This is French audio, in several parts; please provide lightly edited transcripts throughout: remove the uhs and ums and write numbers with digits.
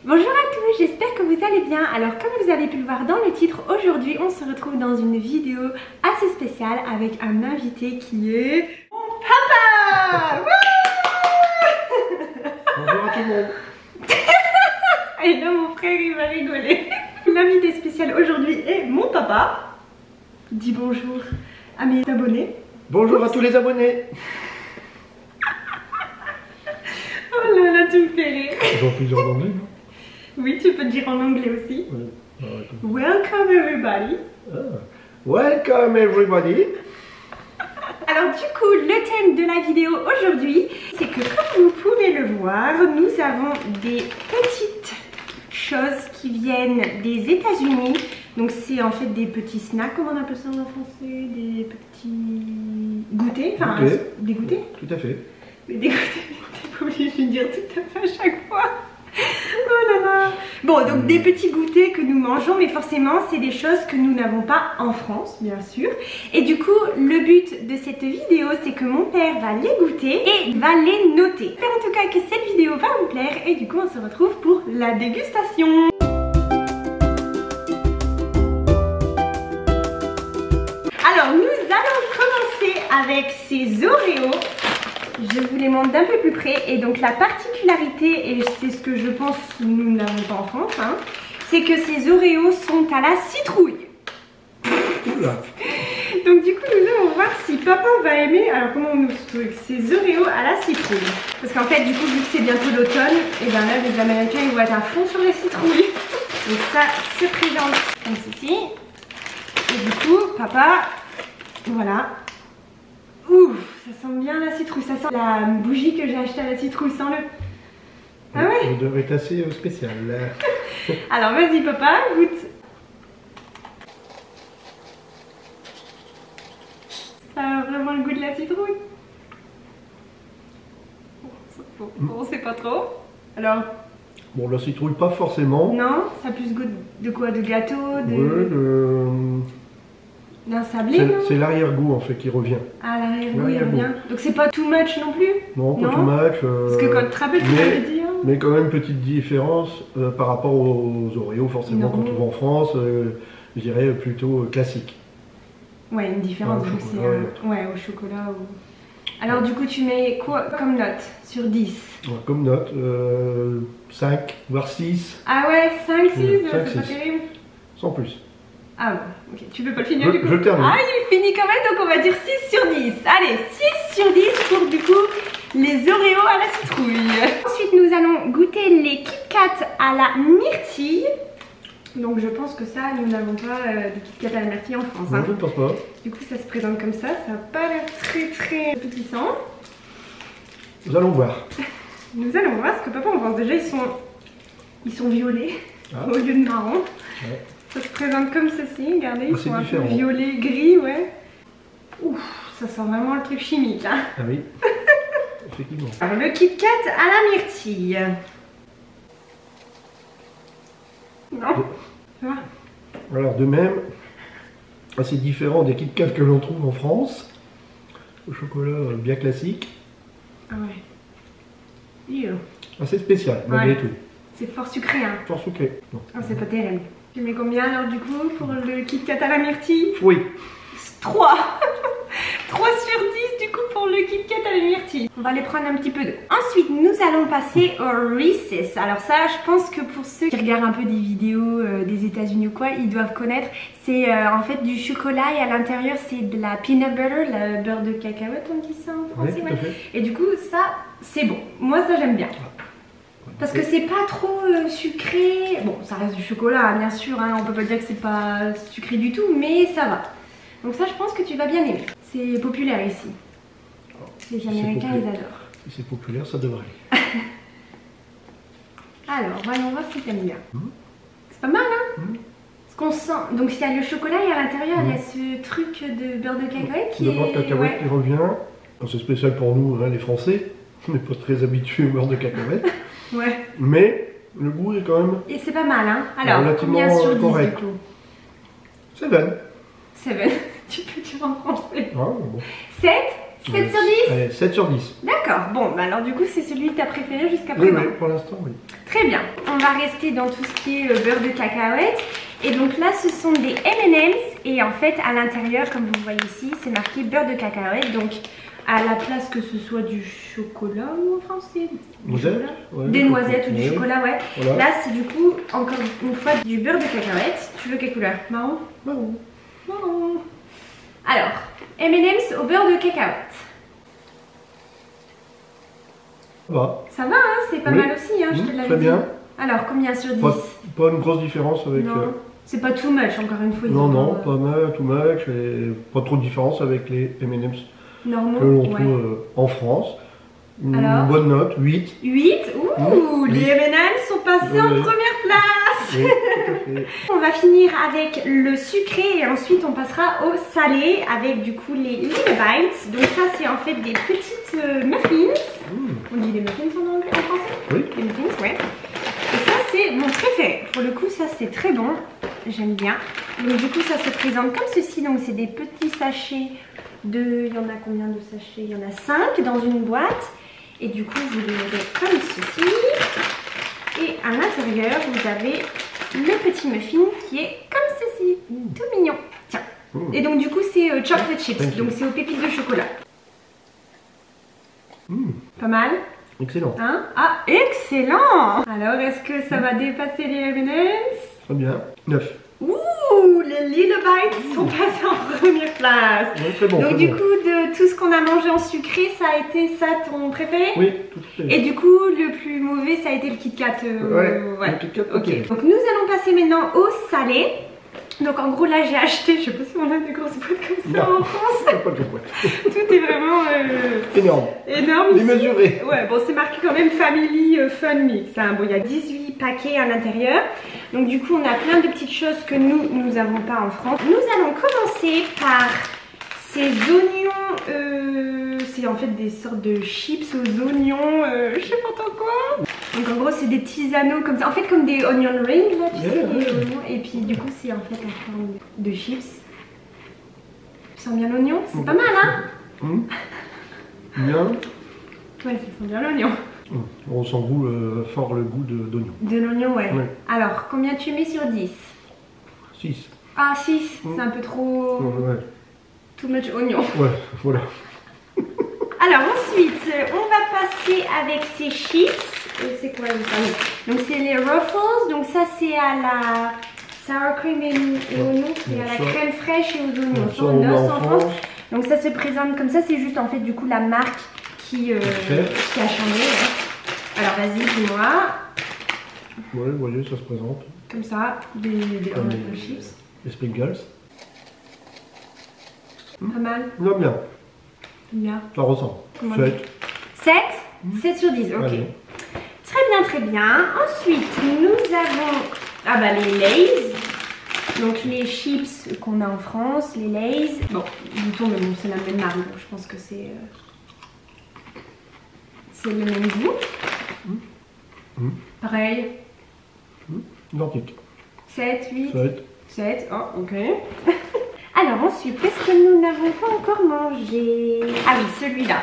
Bonjour à tous, j'espère que vous allez bien. Alors comme vous avez pu le voir dans le titre, aujourd'hui on se retrouve dans une vidéo assez spéciale avec un invité qui est mon papa. Bonjour à tout le monde. Et là mon frère il va rigoler. L'invité spécial aujourd'hui est mon papa. Dis bonjour à mes abonnés. Bonjour à tous les abonnés. Oh là là, tu me fais rire. Ils ont plusieurs anglais, non? Oui, tu peux le dire en anglais aussi. Ouais. Welcome everybody. Welcome everybody. Alors du coup, le thème de la vidéo aujourd'hui, c'est que comme vous pouvez le voir, nous avons des petites choses qui viennent des États-Unis. Donc c'est en fait des petits snacks, comment on appelle ça en français? Des petits goûters, enfin des goûters. Tout à fait. Mais des goûters, t'es pas obligé de dire tout à fait à chaque fois. Oh là là. Bon, donc des petits goûters que nous mangeons, mais forcément c'est des choses que nous n'avons pas en France, bien sûr. Et du coup, le but de cette vidéo, c'est que mon père va les goûter et va les noter. J'espère en tout cas que cette vidéo va vous plaire et du coup on se retrouve pour la dégustation. Alors nous allons commencer avec ces Oreos. Je vous les montre d'un peu plus près. Et donc la particularité, et c'est ce que je pense nous n'avons pas en France, hein, c'est que ces Oreos sont à la citrouille. Oula. Donc du coup nous allons voir si papa va aimer. Alors comment on nous trouve ces Oreos à la citrouille? Parce qu'en fait du coup vu que c'est bientôt l'automne, et bien là les Américains ils vont être à fond sur les citrouilles. Donc ça se présente comme ceci. Et du coup papa, voilà. Ouf, ça sent bien la citrouille, ça sent la bougie que j'ai achetée à la citrouille sans le... Ah ouais? Ça devrait être assez spécial. Alors vas-y papa, goûte. Ça a vraiment le goût de la citrouille. On sait pas trop. Alors? Bon, la citrouille pas forcément. Non, ça a plus goût de quoi? De gâteau? D'un sablé, non? C'est l'arrière-goût en fait qui revient. Ah, l'arrière-goût il revient. Donc c'est pas too much non plus? Non, pas too much. Parce que quand tu te rappelles, tu m'avais dit. Hein. Mais quand même, petite différence par rapport aux Oreos, forcément, quand on va en France, je dirais plutôt classique. Ouais, une différence, au chocolat, ouais, au chocolat. Alors du coup, tu mets quoi comme note sur 10? Ouais, comme note, 5, voire 6. Ah ouais, 5, 6, c'est pas 6. terrible. Sans plus. Ah bon, ok, tu peux pas le finir du coup? Je termine. Ah, il finit quand même, donc on va dire 6 sur 10. Allez, 6 sur 10 pour du coup les Oreos à la citrouille. Ensuite, nous allons goûter les Kit Kat à la myrtille. Donc je pense que ça, nous n'avons pas de Kit Kat à la myrtille en France. Non, je ne pense pas. Du coup, ça se présente comme ça n'a pas l'air très appétissant. Nous allons voir. Nous allons voir ce que papa en pense. Déjà, ils sont violets au lieu de marron. Ouais. Ça se présente comme ceci, regardez, ils sont un différent. peu violet, gris, ouais. Ouf, ça sent vraiment le truc chimique, hein. Ah oui, effectivement. Alors, le Kit Kat à la myrtille. Non, ça va? Alors, de même, assez différent des Kit Kat que l'on trouve en France. Au chocolat bien classique. Ah ouais. Assez spécial, malgré tout. C'est fort sucré, hein. Fort sucré. Ah, c'est pas terrible. Tu mets combien alors du coup pour le Kit Kat à la myrtille? Oui. 3. 3 sur 10 du coup pour le Kit Kat à la myrtille. On va les prendre un petit peu d'eau. Ensuite, nous allons passer au Reese's. Alors ça, je pense que pour ceux qui regardent un peu des vidéos des États-Unis ou quoi, ils doivent connaître. C'est en fait du chocolat et à l'intérieur c'est de la peanut butter, le beurre de cacahuète, on dit ça en français. Oui, tout à fait. Et du coup, ça, c'est bon. Moi, ça j'aime bien. Parce que c'est pas trop sucré. Bon, ça reste du chocolat, hein, bien sûr. Hein, on peut pas dire que c'est pas sucré du tout, mais ça va. Donc ça, je pense que tu vas bien aimer. C'est populaire ici. Les Américains, ils adorent. Si c'est populaire, ça devrait. Alors, voyons voir si t'aimes bien. C'est pas mal, hein? Ce qu'on sent. Donc, il y a le chocolat et à l'intérieur, il y a ce truc de beurre de cacahuète qui Le beurre de cacahuète qui revient. C'est spécial pour nous, hein, les Français. On n'est pas très habitués au beurre de cacahuète. Ouais. Mais le goût est quand même... Et c'est pas mal, hein? Alors, relativement combien sur 10 correct. du coup? 7. 7. Tu peux dire en français. Ah, bon. 7. 7 sur 10? Allez, 7 sur 10. D'accord, bon, bah alors du coup c'est celui que tu as préféré jusqu'à Oui, présent. oui, pour l'instant, oui. Très bien, on va rester dans tout ce qui est beurre de cacahuète. Et donc là ce sont des M&M's et en fait à l'intérieur, comme vous voyez ici, c'est marqué beurre de cacahuète. Donc à la place que ce soit du chocolat ou en français des noisettes ou du chocolat, ouais. Voilà. Là c'est du coup, encore une fois, du beurre de cacahuète. Tu veux quelle couleur? Marron? Marron. Marron. Alors, M&M's au beurre de cacahuète. Ça va, hein, c'est pas mal aussi, hein, je te l'avais dit. Très bien. Alors, combien sur 10? Pas une grosse différence avec... Non, c'est pas too much, encore une fois. Non, pas mal, too much, et pas trop de différence avec les M&M's normaux que l'on trouve en France. Une bonne note, 8. 8? Ouh, les M&M's sont passés en première place. Oui, tout à fait. On va finir avec le sucré et ensuite on passera au salé avec du coup les Little Bites. Donc ça c'est en fait des petites muffins. On dit des muffins en anglais, en français? Oui. Des muffins, ouais. Et ça c'est mon préféré. Pour le coup ça c'est très bon. J'aime bien. Donc du coup ça se présente comme ceci. Donc c'est des petits sachets de... Il y en a combien de sachets? Il y en a 5 dans une boîte. Et du coup vous les mettez comme ceci. Et à l'intérieur vous avez le petit muffin qui est comme ceci. Tout mignon. Tiens. Et donc du coup c'est chocolate chips. Donc c'est aux pépites de chocolat. Pas mal? Excellent. Hein? Ah, excellent! Alors, est-ce que ça va dépasser les M&M's? Très bien. 9. Ouh, les Little Bites sont passés en première place. Ouais, très bon. Donc, du coup, de tout ce qu'on a mangé en sucré, ça a été ça ton préféré? Oui, tout à fait. Et du coup, le plus mauvais, ça a été le Kit Kat. Ouais. Le Kit Kat, ok. Donc, nous allons passer maintenant au salé. Donc en gros là j'ai acheté, je sais pas si on a des grosses boîtes comme ça en France. Pas de boîte. Tout est vraiment énorme. Énorme. Démesuré. Ouais, bon c'est marqué quand même Family Fun Mix. Hein. Bon, il y a 18 paquets à l'intérieur. Donc du coup on a plein de petites choses que nous n'avons pas en France. Nous allons commencer par ces oignons, c'est en fait des sortes de chips aux oignons, je sais pas trop quoi. Donc en gros c'est des petits anneaux comme ça, en fait comme des onion rings là, tu sais, des oignons. Et puis du coup c'est en fait en forme de chips. Tu sens bien l'oignon? C'est pas mal hein? Bien. Ouais, ça sent bien l'oignon. On sent fort le goût d'oignon. De l'oignon, ouais. Alors combien tu mets sur 10? 6. Ah 6, c'est un peu trop... Ouais. Too much oignon. Ouais, voilà. Alors ensuite, on va passer avec ces chips. C'est quoi le Donc c'est les Ruffles. Donc ça c'est à la sour cream et oignons. C'est à la crème fraîche et aux oignons. Ça on a en France. Donc ça se présente comme ça. C'est juste en fait du coup la marque qui a changé. Ouais. Alors vas-y, dis-moi. Ouais, vous voyez, ça se présente. Comme ça, des chips. Les Sprinkles. Pas mal. Non, bien. Bien. Ça ressemble. 7. 7 7 sur 10, ok. Allez. Très bien, très bien. Ensuite, nous avons les Lay's. Donc les chips qu'on a en France, les Lay's. Bon, du mais bon, c'est la même marque, donc je pense que c'est le même goût. Pareil. Identique. 7, 8. 7, oh, ok. Alors ensuite, qu'est-ce que nous n'avons pas encore mangé? Ah oui, celui-là.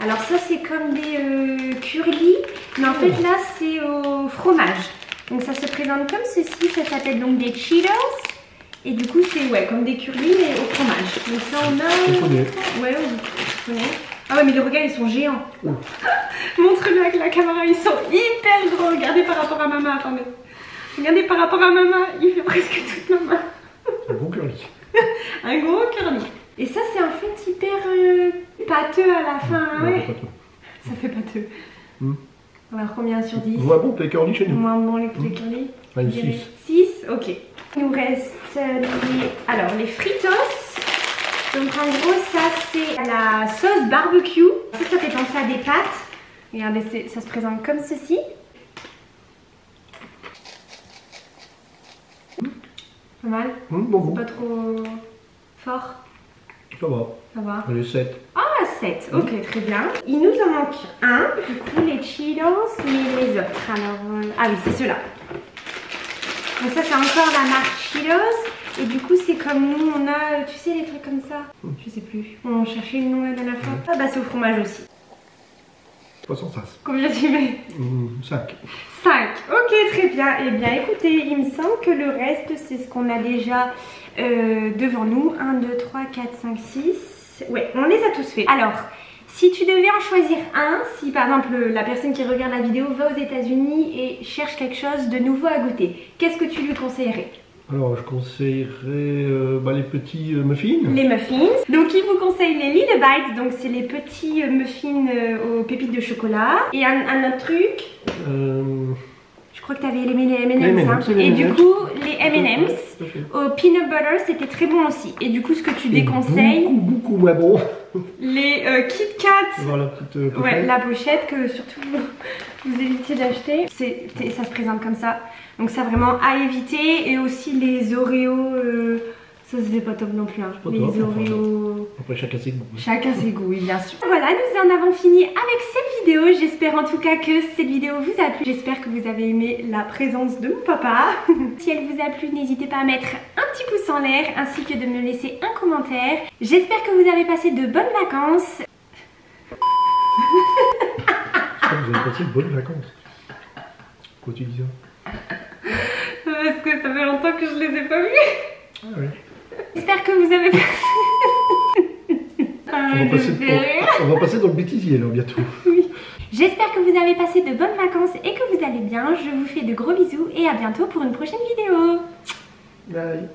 Alors ça c'est comme des curly, mais en fait là c'est au fromage. Donc ça se présente comme ceci, ça s'appelle donc des Cheetos. Et du coup c'est comme des curly mais au fromage. Donc ça on a... Ouais, on connaît. Ah ouais mais les regards ils sont géants. Montre-le avec la caméra, ils sont hyper gros. Regardez par rapport à maman, attendez. Regardez par rapport à maman, il fait presque toute ma main. Un gros curly. Un gros curly. Et ça c'est en fait hyper pâteux à la fin, ouais. Ça fait pâteux. Alors combien sur 10? Moins bon que les curly chez nous. Moins bon que les curly. Allez, 6. 6, ok. Il nous reste les Fritos. Donc en gros ça c'est la sauce barbecue. Ça fait penser à des pâtes. Regardez, ça se présente comme ceci. Pas mal. Bon. Pas trop fort. Ça va. Ça va. Allez, 7. Ah, 7. Ok, très bien. Il nous en manque un. Du coup, les Cheetos, mais les autres. Alors, ah oui, c'est ceux-là. Donc ça, c'est encore la marque Cheetos. Et du coup, c'est comme nous, on a, tu sais, les trucs comme ça. Je sais plus. On cherchait le nom la dernière fois. Ah bah, c'est au fromage aussi. 305. Combien tu mets? 5. 5. Ok, très bien. Eh bien, écoutez, il me semble que le reste, c'est ce qu'on a déjà devant nous. 1, 2, 3, 4, 5, 6. Ouais, on les a tous fait. Alors, si tu devais en choisir un, si par exemple la personne qui regarde la vidéo va aux États-Unis et cherche quelque chose de nouveau à goûter, qu'est-ce que tu lui conseillerais? Alors, je conseillerais les petits muffins. Les muffins. Donc, il vous conseille les Little Bites. Donc, c'est les petits muffins aux pépites de chocolat. Et un autre truc. Je crois que tu avais aimé les M&M's. Hein. Et du coup, les M&M's au peanut butter, c'était très bon aussi. Et du coup, ce que tu déconseilles. Beaucoup moins bon. Les Kit Kat. Voilà, petite pochette. Ouais, la pochette que surtout vous évitez d'acheter. Ça se présente comme ça. Donc ça vraiment à éviter. Et aussi les Oreos, ça c'était pas top non plus. Hein. Les Oreos. Après chacun ses goûts. Chacun ses goûts, oui, bien sûr. Voilà, nous en avons fini avec cette vidéo. J'espère en tout cas que cette vidéo vous a plu. J'espère que vous avez aimé la présence de mon papa. Si elle vous a plu, n'hésitez pas à mettre un petit pouce en l'air ainsi que de me laisser un commentaire. J'espère que vous avez passé de bonnes vacances. Vous avez passé de bonnes vacances. Pourquoi tu dis ça? Parce que ça fait longtemps que je les ai pas vus. Ah oui. J'espère que vous avez On va passer dans le bêtisier là bientôt. Oui. J'espère que vous avez passé de bonnes vacances et que vous allez bien. Je vous fais de gros bisous et à bientôt pour une prochaine vidéo. Bye.